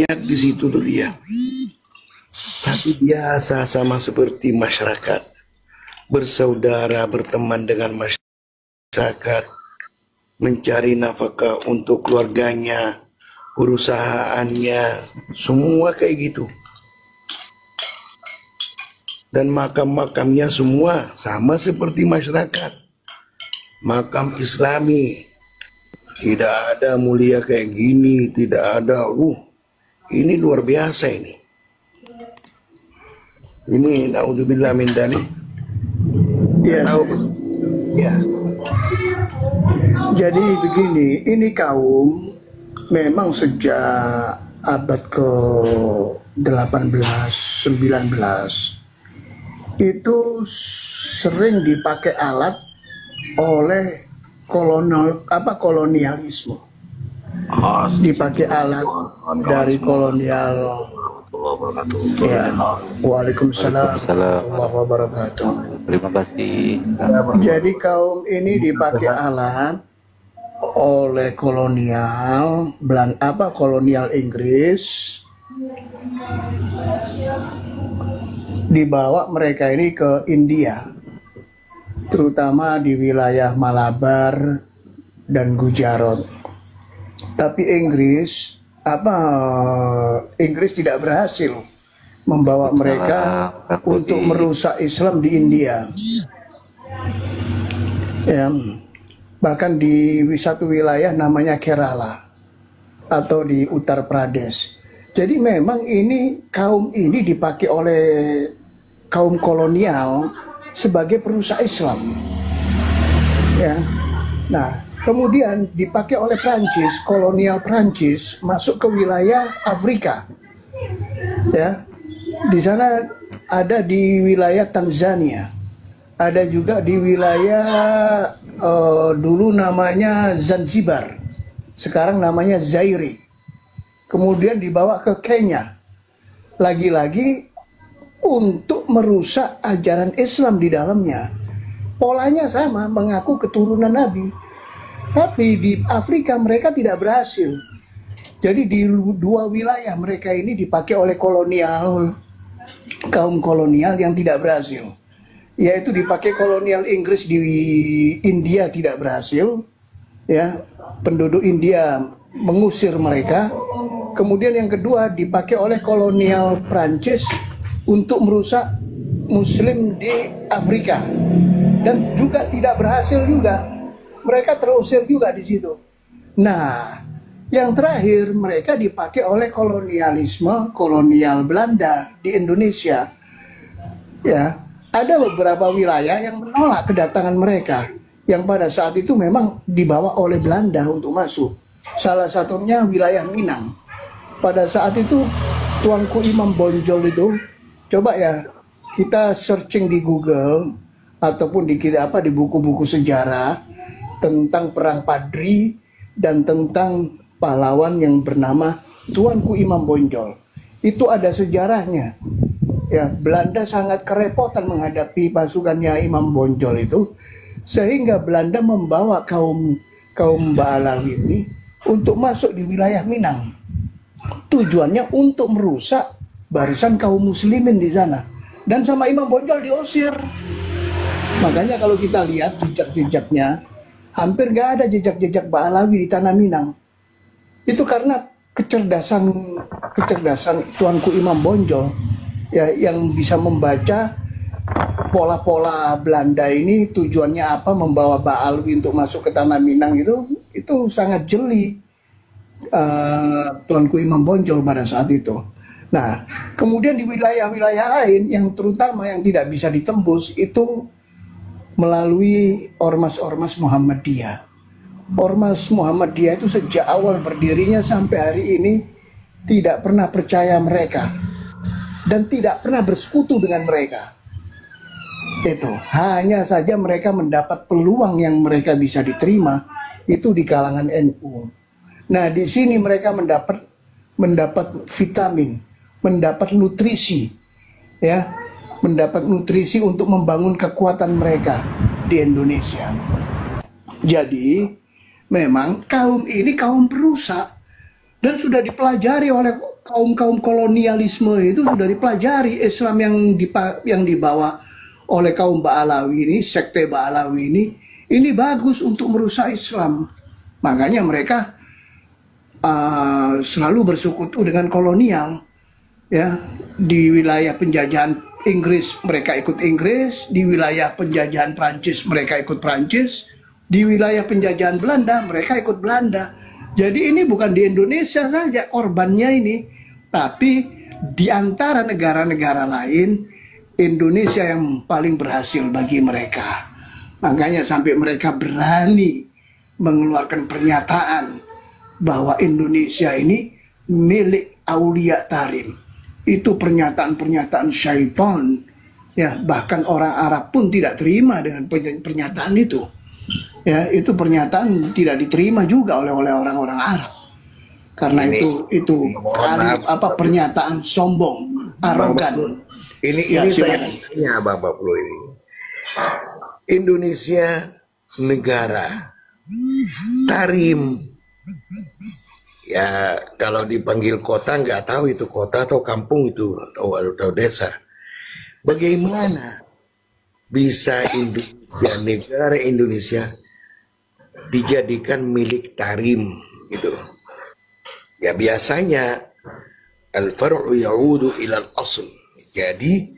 di situ tuh dia. Tapi biasa sama seperti masyarakat, bersaudara, berteman dengan masyarakat, mencari nafkah untuk keluarganya, perusahaannya, semua kayak gitu. Dan makam-makamnya semua sama seperti masyarakat. Makam Islami, tidak ada mulia kayak gini, tidak ada. Ini luar biasa ini. Ini naudzubillah min dzalik. Iya. Ya. Jadi begini, ini kaum memang sejak abad ke-18, 19 itu sering dipakai alat oleh kolonialisme. Dipakai alat dari kolonial. Ya, waalaikumsalam warahmatullahi wabarakatuh. Terima kasih. Jadi kaum ini dipakai alat oleh kolonial kolonial Inggris, dibawa mereka ini ke India, terutama di wilayah Malabar dan Gujarat. Tapi Inggris tidak berhasil membawa mereka untuk merusak Islam di India. Ya, bahkan di satu wilayah namanya Kerala atau di Uttar Pradesh. Jadi memang ini kaum ini dipakai oleh kaum kolonial sebagai perusak Islam. Ya. Nah, kemudian dipakai oleh Prancis, kolonial Prancis masuk ke wilayah Afrika. Ya. Di sana ada di wilayah Tanzania. Ada juga di wilayah dulu namanya Zanzibar. Sekarang namanya Zaire. Kemudian dibawa ke Kenya. Lagi-lagi untuk merusak ajaran Islam di dalamnya. Polanya sama, mengaku keturunan Nabi. Tapi di Afrika mereka tidak berhasil. Jadi di dua wilayah mereka ini dipakai oleh kaum kolonial yang tidak berhasil. Yaitu dipakai kolonial Inggris di India tidak berhasil. Ya, penduduk India mengusir mereka. Kemudian yang kedua dipakai oleh kolonial Prancis untuk merusak Muslim di Afrika, dan juga tidak berhasil juga. Mereka terusir juga di situ. Nah, yang terakhir mereka dipakai oleh kolonial Belanda di Indonesia. Ya, ada beberapa wilayah yang menolak kedatangan mereka, yang pada saat itu memang dibawa oleh Belanda untuk masuk. Salah satunya wilayah Minang. Pada saat itu Tuanku Imam Bonjol itu, coba ya kita searching di Google ataupun di buku-buku sejarah tentang perang Padri dan tentang pahlawan yang bernama Tuanku Imam Bonjol. Itu ada sejarahnya. Ya, Belanda sangat kerepotan menghadapi pasukannya Imam Bonjol itu, sehingga Belanda membawa kaum Ba'alawi ini untuk masuk di wilayah Minang. Tujuannya untuk merusak barisan kaum muslimin di sana. Dan sama Imam Bonjol diusir. Makanya kalau kita lihat jejak-jejaknya, hampir gak ada jejak-jejak Ba'alawi di tanah Minang. Itu karena kecerdasan Tuanku Imam Bonjol, ya, yang bisa membaca pola-pola Belanda ini tujuannya apa, membawa Ba'alawi untuk masuk ke tanah Minang itu sangat jeli. Tuanku Imam Bonjol pada saat itu. Nah, kemudian di wilayah-wilayah lain yang terutama yang tidak bisa ditembus itu melalui ormas-ormas Muhammadiyah. Ormas Muhammadiyah itu sejak awal berdirinya sampai hari ini tidak pernah percaya mereka dan tidak pernah bersekutu dengan mereka. Itu hanya saja mereka mendapat peluang yang mereka bisa diterima itu di kalangan NU. Nah, di sini mereka mendapat vitamin, mendapat nutrisi, ya, mendapat nutrisi untuk membangun kekuatan mereka di Indonesia. Jadi, memang kaum ini kaum perusak dan sudah dipelajari oleh kaum kolonialisme itu sudah dipelajari. Islam yang dibawa oleh kaum Ba'alawi ini, sekte Ba'alawi ini bagus untuk merusak Islam. Makanya mereka selalu bersekutu dengan kolonial. Ya, di wilayah penjajahan Inggris mereka ikut Inggris, di wilayah penjajahan Prancis mereka ikut Prancis, di wilayah penjajahan Belanda mereka ikut Belanda. Jadi ini bukan di Indonesia saja korbannya ini, tapi di antara negara-negara lain Indonesia yang paling berhasil bagi mereka. Makanya sampai mereka berani mengeluarkan pernyataan bahwa Indonesia ini milik Aulia Tarim. Itu pernyataan-pernyataan syaitan. Ya, bahkan orang Arab pun tidak terima dengan pernyataan itu. Ya, itu pernyataan tidak diterima juga oleh orang-orang Arab. Karena itu pernyataan sombong, arogan. Ini saya tanya Bang Paplo ini. Indonesia negara Tarim. Ya kalau dipanggil kota nggak tahu itu kota atau kampung itu atau desa. Bagaimana bisa Indonesia, negara Indonesia dijadikan milik Tarim gitu? Ya biasanya al-far'u ya'udu ilal asl. Jadi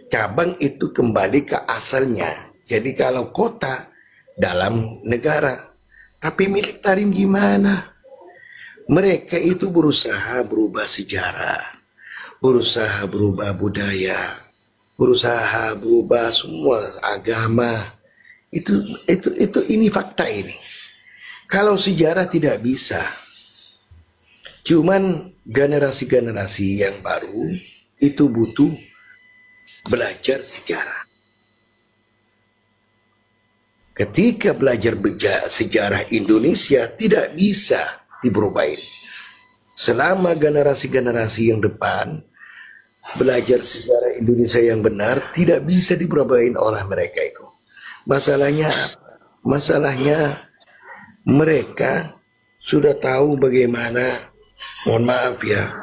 cabang itu kembali ke asalnya. Jadi kalau kota dalam negara, tapi milik Tarim gimana? Mereka itu berusaha berubah sejarah, berusaha berubah budaya, berusaha berubah semua agama. Ini fakta ini. Kalau sejarah tidak bisa, cuman generasi-generasi yang baru itu butuh belajar sejarah. Ketika belajar sejarah Indonesia tidak bisa diberubahin. Selama generasi-generasi yang depan belajar sejarah Indonesia yang benar tidak bisa diberubahin oleh mereka itu. Masalahnya mereka sudah tahu bagaimana, mohon maaf ya,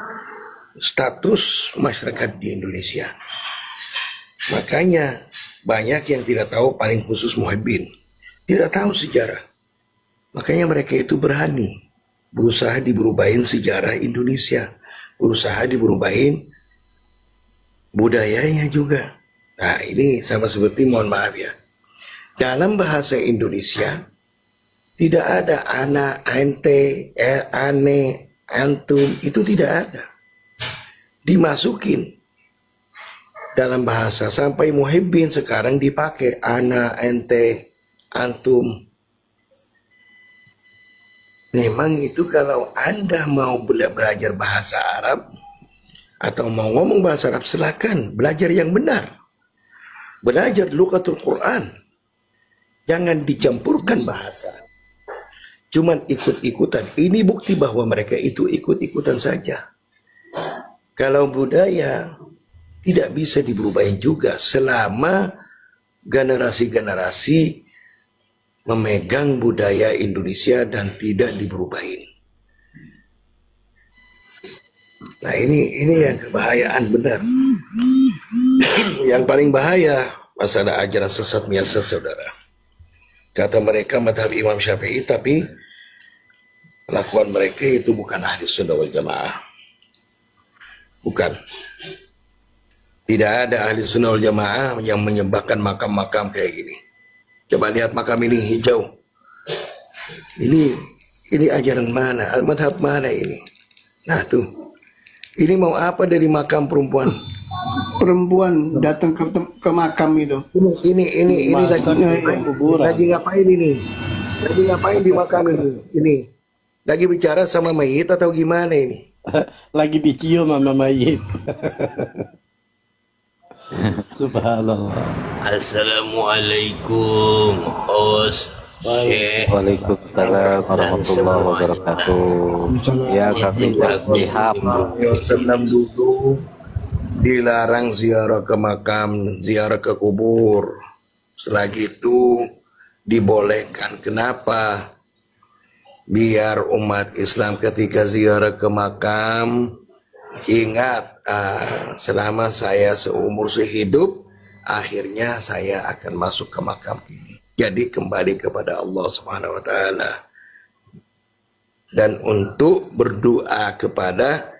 status masyarakat di Indonesia. Makanya banyak yang tidak tahu, paling khusus Muhibbin, tidak tahu sejarah. Makanya mereka itu berani berusaha diberubahin sejarah Indonesia, berusaha diberubahin budayanya juga. Nah ini sama seperti, mohon maaf ya, dalam bahasa Indonesia tidak ada ana, ente, ane, antum, itu tidak ada. Dimasukin dalam bahasa sampai Muhibbin sekarang dipakai ana, ente, antum. Memang itu kalau Anda mau belajar bahasa Arab atau mau ngomong bahasa Arab, silakan belajar yang benar. Belajar lughatul Quran. Jangan dicampurkan bahasa. Cuman ikut-ikutan. Ini bukti bahwa mereka itu ikut-ikutan saja. Kalau budaya tidak bisa diberubahin juga selama generasi-generasi memegang budaya Indonesia dan tidak diberubahin. Nah ini yang kebahayaan benar. Yang paling bahaya masalah ajaran sesat biasa, saudara. Kata mereka madhab Imam Syafi'i, tapi kelakuan mereka itu bukan ahli sunnah wal jamaah. Bukan. Tidak ada ahli sunnah wal jamaah yang menyembahkan makam-makam kayak gini. Coba lihat makam ini hijau. Ini ajaran mana? Madhab mana ini? Nah tuh, ini mau apa dari makam perempuan? Perempuan datang ke makam itu. Ini lagi ngapain ini? Lagi ngapain di makam ini? Ini lagi bicara sama mayit atau gimana ini? Lagi dicium sama mayit. Subhanallah. Assalamualaikum Os Syekh. Waalaikumsalam warahmatullahi wabarakatuh. Ya kami lihat Senam dulu dilarang ziarah ke makam, ziarah ke kubur. Selagi itu dibolehkan. Kenapa? Biar umat Islam ketika ziarah ke makam Ingat, selama saya seumur sehidup, akhirnya saya akan masuk ke makam ini. Jadi kembali kepada Allah Subhanahu wa taala. Dan untuk berdoa kepada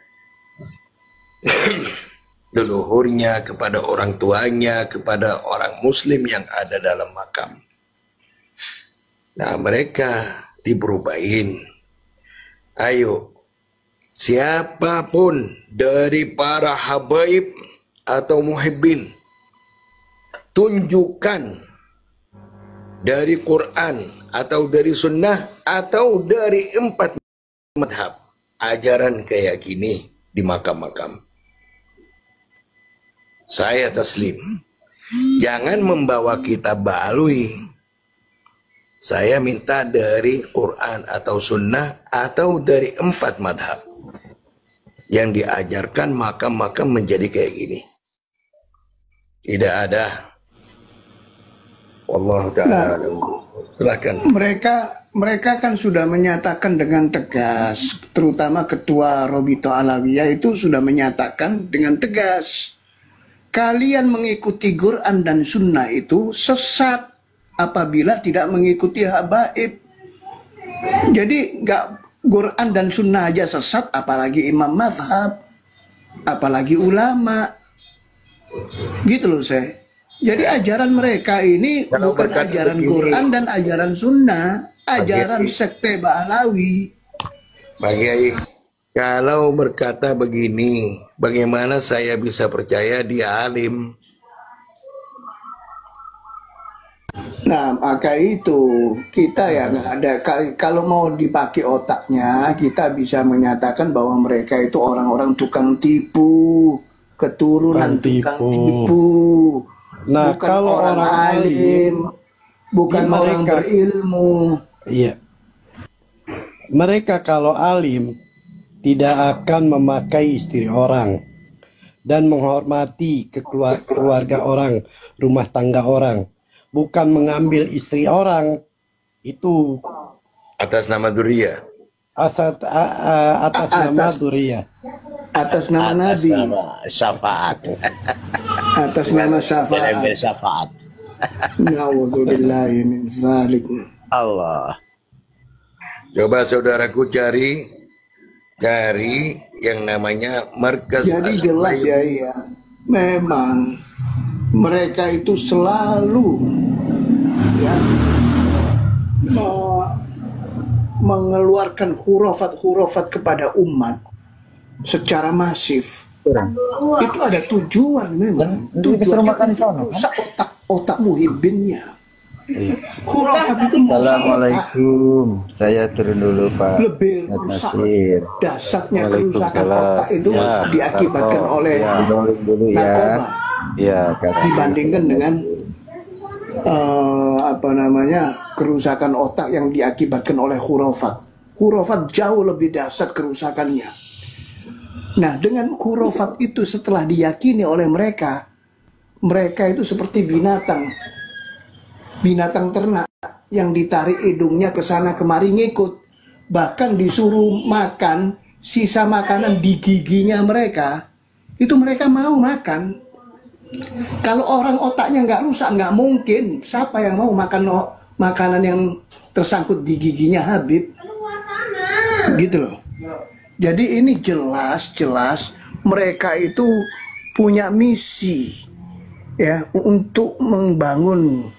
leluhurnya, kepada orang tuanya, kepada orang muslim yang ada dalam makam. Nah, mereka diberubahin. Ayo, siapapun dari para habaib atau muhibbin, tunjukkan dari Quran atau dari sunnah atau dari 4 madhab ajaran kayak gini di makam-makam. Saya taslim. Jangan membawa kitab balui. Saya minta dari Quran atau sunnah atau dari 4 madhab yang diajarkan makam-makam menjadi kayak gini. Tidak ada. Wallahu ta'ala. Silakan. Mereka kan sudah menyatakan dengan tegas, terutama Ketua Robito Alawiyah itu sudah menyatakan dengan tegas, kalian mengikuti Quran dan Sunnah itu sesat apabila tidak mengikuti habaib. Jadi nggak Quran dan Sunnah aja sesat, apalagi imam mazhab, apalagi ulama. Gitu loh saya. Jadi ajaran mereka ini bukan ajaran Quran dan ajaran Sunnah, ajaran sekte Ba'alawi. Pak Kiai, kalau berkata begini, bagaimana saya bisa percaya dia alim? Nah, maka itu kita ya nggak ada, kalau mau dipakai otaknya, kita bisa menyatakan bahwa mereka itu orang-orang tukang tipu, keturunan tukang tipu. Nah, bukan kalau orang alim, bukan orang berilmu. Iya. Mereka kalau alim tidak akan memakai istri orang dan menghormati keluarga orang, rumah tangga orang. Bukan mengambil istri orang, itu atas nama Duriyah. atas nama Duriyah. Atas nama Nabi. Syafaat. Atas nama syafaat. Syafaat. Na'udzubillahi min zalik. Allah. Coba saudaraku cari yang namanya Markas. Jadi jelas ya, iya. Memang mereka itu selalu ya mengeluarkan hurufat kepada umat secara masif. Itu ada tujuan memang. Tujuannya merusak otak muhibbinnya. Hurufat itu Assalamualaikum. Saya turun dulu Pak. lebih rusak. Dasarnya kerusakan otak itu diakibatkan oleh narkoba. Ya, dibandingkan dengan kerusakan otak yang diakibatkan oleh hurufat. Hurufat jauh lebih dahsyat kerusakannya. Nah, dengan hurufat itu setelah diyakini oleh mereka itu seperti binatang ternak yang ditarik hidungnya ke sana kemari ngikut. Bahkan disuruh makan sisa makanan di giginya mereka, itu mereka mau makan. Kalau orang otaknya nggak rusak, nggak mungkin. Siapa yang mau makan makanan yang tersangkut di giginya Habib? Gitu loh. Jadi ini jelas mereka itu punya misi ya untuk membangun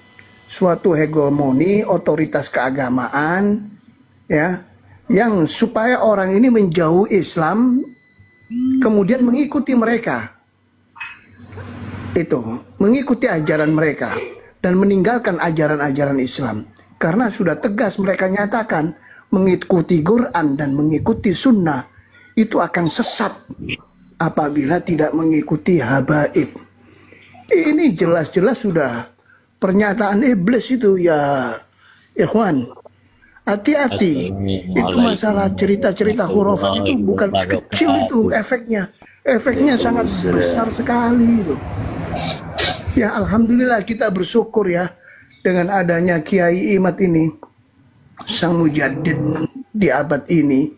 suatu hegemoni otoritas keagamaan ya yang supaya orang ini menjauh Islam kemudian mengikuti mereka. Itu mengikuti ajaran mereka dan meninggalkan ajaran-ajaran Islam, karena sudah tegas mereka nyatakan mengikuti Quran dan mengikuti sunnah itu akan sesat apabila tidak mengikuti habaib. Ini jelas-jelas sudah pernyataan iblis itu ya ikhwan. Hati-hati, itu masalah cerita-cerita khurafat itu bukan kecil, itu efeknya sangat besar sekali itu. Ya alhamdulillah kita bersyukur ya dengan adanya Kiai Imad ini, sang mujaddid di abad ini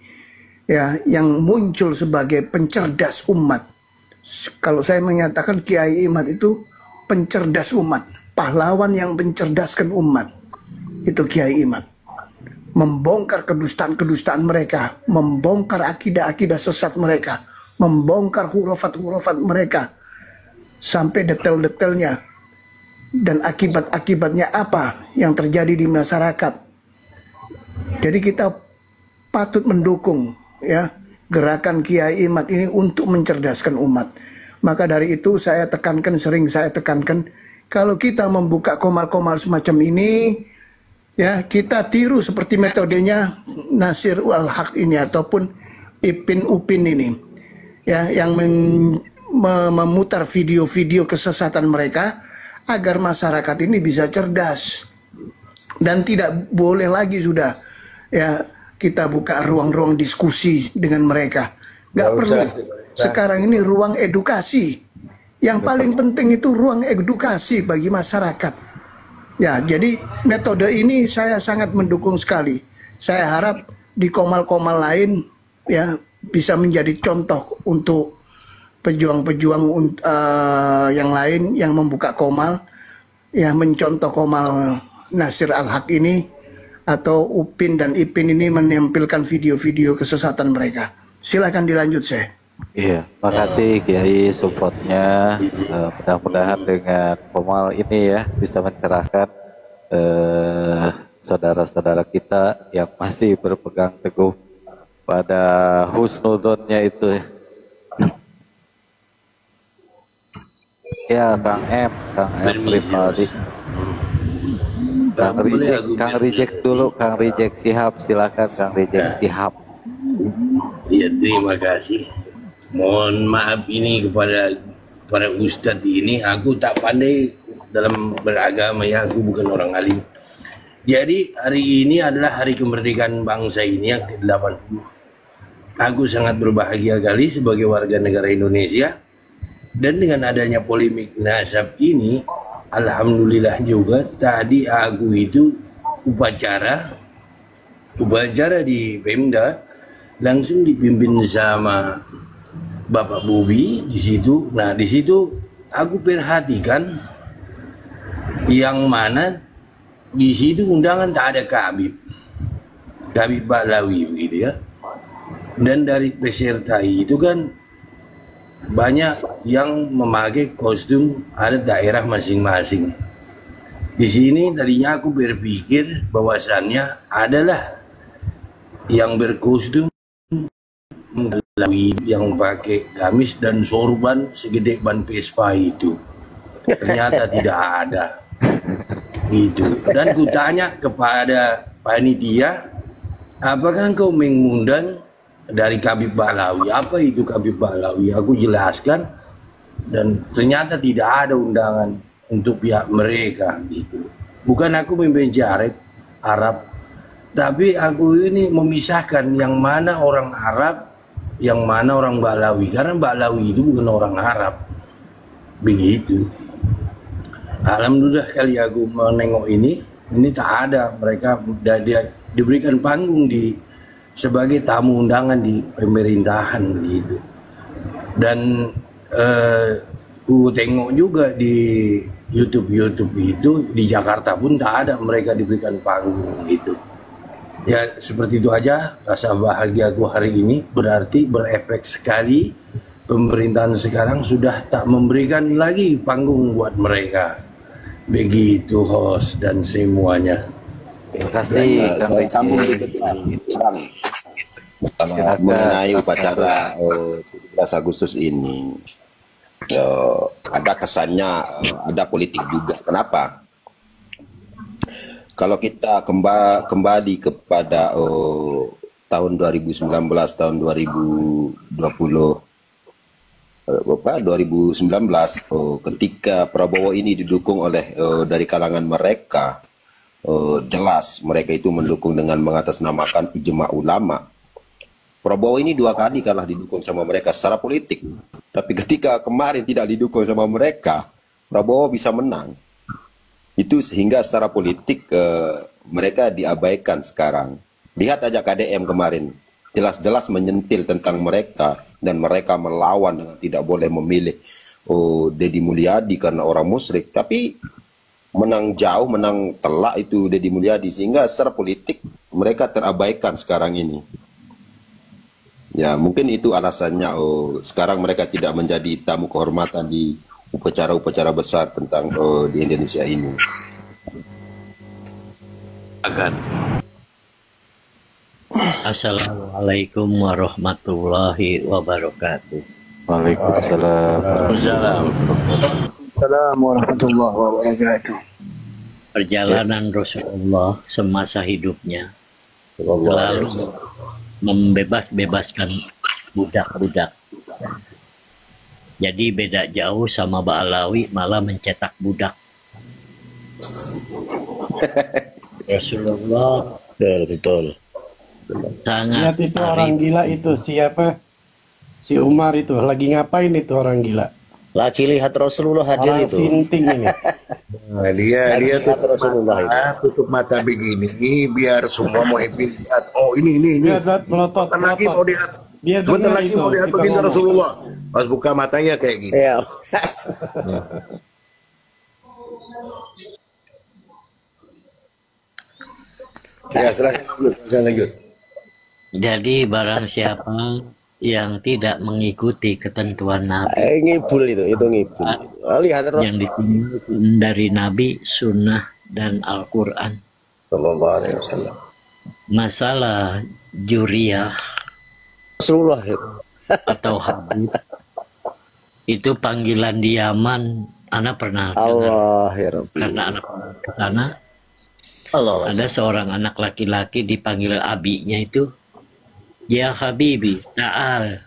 ya yang muncul sebagai pencerdas umat. Kalau saya menyatakan Kiai Imad itu pencerdas umat, pahlawan yang mencerdaskan umat, itu Kiai Imad. Membongkar kedustaan-kedustaan mereka, membongkar akidah-akidah sesat mereka, membongkar hurufat-hurufat mereka, sampai detail-detailnya, dan akibat-akibatnya apa yang terjadi di masyarakat. Jadi kita patut mendukung ya gerakan Kiai Imad ini untuk mencerdaskan umat. Maka dari itu saya tekankan, sering saya tekankan, kalau kita membuka komal-komal semacam ini, ya kita tiru seperti metodenya Nasir Al-Haq ini ataupun Ipin Upin ini, ya yang memutar video-video kesesatan mereka agar masyarakat ini bisa cerdas. Dan tidak boleh lagi sudah ya kita buka ruang-ruang diskusi dengan mereka. Nggak perlu. Sekarang ini ruang edukasi. Yang paling penting itu ruang edukasi bagi masyarakat. Ya, jadi metode ini saya sangat mendukung sekali. Saya harap di komal-komal lain ya bisa menjadi contoh untuk pejuang-pejuang yang lain yang membuka komal, ya mencontoh komal Nasir Al-Haq ini atau Upin dan Ipin ini menampilkan video-video kesesatan mereka. Silakan dilanjut, saya. Iya, makasih Kiai supportnya. Mudah-mudahan dengan komal ini ya bisa mencerahkan saudara-saudara kita yang masih berpegang teguh pada husnudonnya itu. Ya, Kang M pribadi. Kang Reject dulu, Kang Reject Sihab, silakan Kang Reject Sihab. Ya, terima kasih. Mohon maaf ini kepada para ustadz ini, aku tak pandai dalam beragama ya, aku bukan orang alim. Jadi hari ini adalah hari kemerdekaan bangsa ini yang ke-80. Aku sangat berbahagia kali sebagai warga negara Indonesia. Dan dengan adanya polemik nasab ini, alhamdulillah juga tadi aku itu upacara di Pemda langsung dipimpin sama Bapak Bobi di situ. Nah, di situ aku perhatikan yang mana di situ undangan tak ada Habib Ba'lawi begitu ya. Dan dari peserta itu kan banyak yang memakai kostum ada daerah masing-masing. Di sini tadinya aku berpikir bahwasannya adalah yang berkostum yang pakai gamis dan sorban segede ban Vespa itu. Ternyata tidak ada. Itu. Dan kutanya kepada panitia, apakah engkau mengundang dari Habib Ba'lawi? Apa itu Habib Ba'lawi? Aku jelaskan dan ternyata tidak ada undangan untuk pihak mereka gitu. Bukan aku membenci Arab, tapi aku ini memisahkan yang mana orang Arab, yang mana orang Ba'lawi. Karena Ba'lawi itu bukan orang Arab. Begitu. Alhamdulillah kali aku menengok ini tak ada. Mereka diberikan panggung sebagai tamu undangan di pemerintahan begitu. Dan ku tengok juga di YouTube itu di Jakarta pun tak ada mereka diberikan panggung gitu. Ya seperti itu aja, rasa bahagiaku hari ini berarti berefek sekali. Pemerintahan sekarang sudah tak memberikan lagi panggung buat mereka. Begitu host dan semuanya. Terima kasih Kang Reject. Mengenai upacara 17 Agustus ini ada kesannya ada politik juga. Kenapa? Kalau kita kembali kepada tahun 2019, tahun 2020, 2019, ketika Prabowo ini didukung oleh dari kalangan mereka, jelas mereka itu mendukung dengan mengatasnamakan ijma ulama. Prabowo ini 2 kali kalah didukung sama mereka secara politik. Tapi ketika kemarin tidak didukung sama mereka, Prabowo bisa menang. Itu sehingga secara politik mereka diabaikan sekarang. Lihat aja KDM kemarin. jelas-jelas menyentil tentang mereka dan mereka melawan dengan tidak boleh memilih Deddy Mulyadi karena orang musyrik, tapi menang jauh, menang telak itu Deddy Mulyadi, sehingga secara politik mereka terabaikan sekarang ini. Ya mungkin itu alasannya sekarang mereka tidak menjadi tamu kehormatan di upacara-upacara besar tentang di Indonesia ini. Akan. Assalamualaikum warahmatullahi wabarakatuh. Waalaikumsalam. Assalamualaikum warahmatullahi wabarakatuh. Perjalanan Rasulullah semasa hidupnya selalu membebaskan budak-budak. Jadi beda jauh sama Ba'alawi, malah mencetak budak. Rasulullah Betul. sangat Lihat itu orang gila itu siapa? Si Umar itu lagi ngapain itu orang gila? Lagi lihat Rasulullah hadir Orang itu. sinting ini. Nah, dia lihat Rasulullah tutup mata begini biar semua mau happy lihat. Oh ini. Dia lihat melotot. Sebentar lagi mau lihat. Dia Sebentar dengar lagi itu mau lihat kita baginda ngomong. Rasulullah. Pas buka matanya kayak gini. Iya. Ya silakan lanjut. Jadi barang siapa yang tidak mengikuti ketentuan Nabi Ngibul itu ngibul. Lihat yang ditunjukkan dari Nabi, Sunnah, dan Al-Quran. Sallallahu alaihi wasallam. Masalah juriyah Rasulullah itu. atau Habib itu panggilan di Yaman. Anak pernah dengar Allah ya Rabbi. karena anak pernah ke sana. Allah. Ada seorang anak laki-laki dipanggil abinya itu, ya Habibi, ta'al,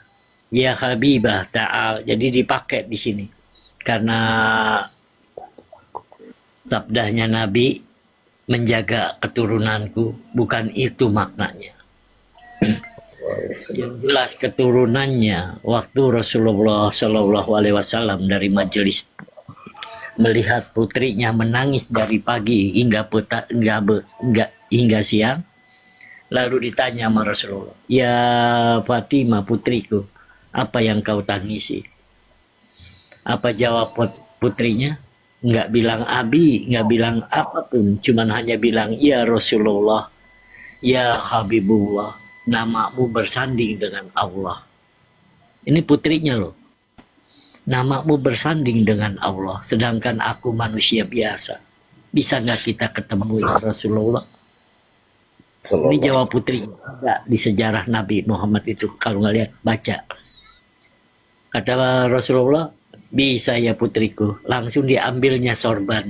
ya Habibah, ta'al. Jadi dipakai di sini karena sabdanya Nabi, menjaga keturunanku, bukan itu maknanya. Yang jelas keturunannya waktu Rasulullah Shallallahu Alaihi Wasallam dari majelis melihat putrinya menangis dari pagi hingga hingga siang, lalu ditanya sama Rasulullah, ya Fatimah putriku, apa yang kau tangisi? Apa jawab putrinya? Nggak bilang abi, nggak bilang apapun, cuman hanya bilang ya Rasulullah, ya Habibullah, namamu bersanding dengan Allah. Ini putrinya loh. Namamu bersanding dengan Allah, sedangkan aku manusia biasa. Bisa nggak kita ketemu ya Rasulullah? Ini jawab putri. Ada di sejarah Nabi Muhammad itu, kalau nggak lihat baca. Kata Rasulullah, bisa ya putriku. Langsung diambilnya sorban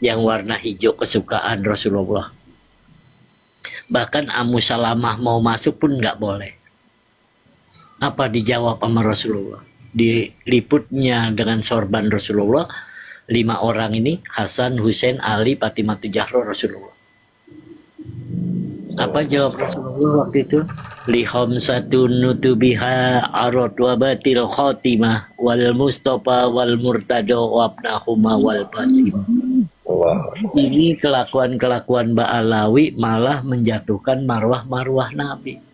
yang warna hijau kesukaan Rasulullah. Bahkan Ummu Salamah mau masuk pun nggak boleh. Apa dijawab sama Rasulullah? Diliputnya dengan sorban Rasulullah 5 orang ini, Hasan, Husain, Ali, Fatimah Zahra, Rasulullah. Apa jawab Rasulullah waktu itu? Li khamsatun nutubiha arad wa batil khatimah wal mustafa wal murtada wa abnahuma wal fatimah. Ini kelakuan-kelakuan Ba'alawi malah menjatuhkan marwah-marwah Nabi.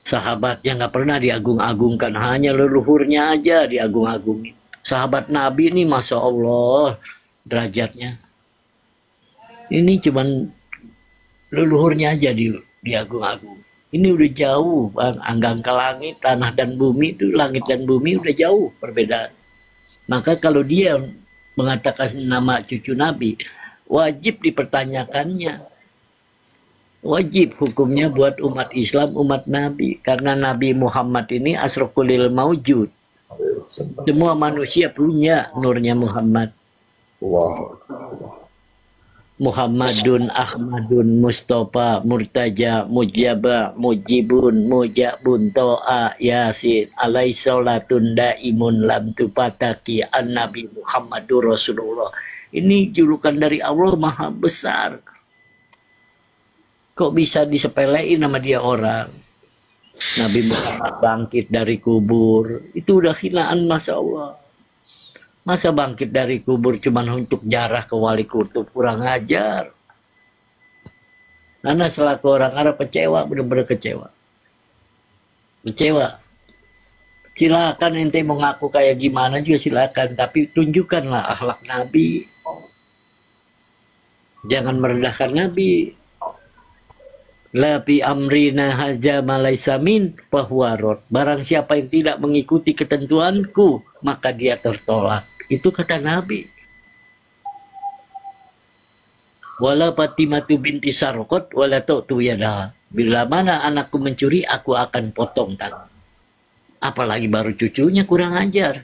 Sahabatnya nggak pernah diagung-agungkan, hanya leluhurnya aja diagung-agungin. Sahabat Nabi ini Masya Allah derajatnya. Ini cuman leluhurnya aja diagung-agung. Ini udah jauh, Bang. Anggang ke langit, tanah dan bumi itu, langit dan bumi udah jauh perbedaan. Maka kalau dia mengatakan nama cucu Nabi, wajib dipertanyakannya. Wajib hukumnya buat umat Islam, umat Nabi. Karena Nabi Muhammad ini asrofulil maujud. Semua manusia punya nurnya Muhammad. Muhammadun, Ahmadun, Mustafa, Murtaja, Mujaba, Mujibun, Mujabun, To'a, Yasin, Alaihissalatun daimun lam tupataki an-Nabi Muhammadur Rasulullah. Ini julukan dari Allah maha besar. Kok bisa disepelein sama dia orang? Nabi Muhammad bangkit dari kubur. Itu udah hinaan, Masya Allah. Masa bangkit dari kubur cuman untuk jarah ke wali kutub, kurang ajar. Karena selaku orang Arab kecewa, benar-benar kecewa. Kecewa. Silakan ente mau ngaku kayak gimana juga silakan, tapi tunjukkanlah akhlak Nabi. Jangan merendahkan Nabi. La bi amrina haja malaisa min fahuwa. Barang siapa yang tidak mengikuti ketentuanku, maka dia tertolak. Itu kata Nabi. Wala Fatimatu binti Sarqat wala tu'tu yadaha. Bila mana anakku mencuri, aku akan potong tangan. Apalagi baru cucunya kurang ajar.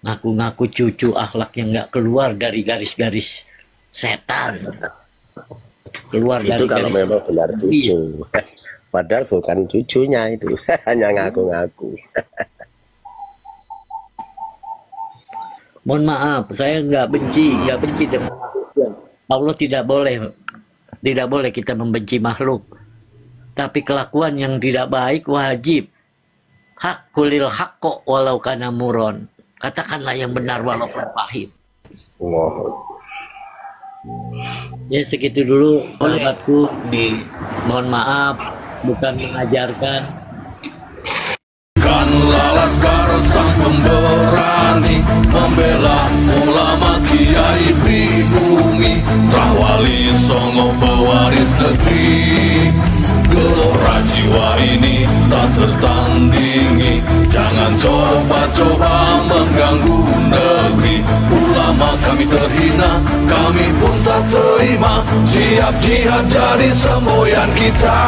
Ngaku-ngaku cucu akhlaknya nggak keluar dari garis-garis setan. Keluar Itu dari kalau garis. memang benar cucu. Padahal bukan cucunya itu, hanya ngaku-ngaku. Mohon maaf, saya nggak benci dengan makhluk. Allah tidak boleh kita membenci makhluk. Tapi kelakuan yang tidak baik wajib. Hakulil haqqo walau kana muron. Katakanlah yang benar walaupun pahit. Wow. Ya segitu dulu sahabatku. Mohon maaf, bukan mengajarkan. Bukanlah laskar sang pemberani, membela ulama kiai pribumi, Trawali Songo pewaris negeri. Gelora jiwa ini tak tertandingi, jangan coba-coba mengganggu negeri. Ulama kami terhina, kami pun tak terima, siap jihad jadi semboyan kita.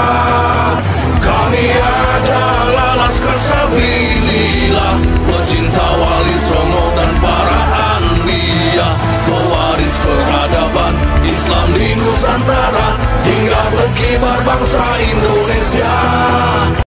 Kami adalah laskar sabilillah, pecinta Wali Songo dan para anbiya, pewaris peradaban Islam di Nusantara, hingga berkibar bangsa Indonesia.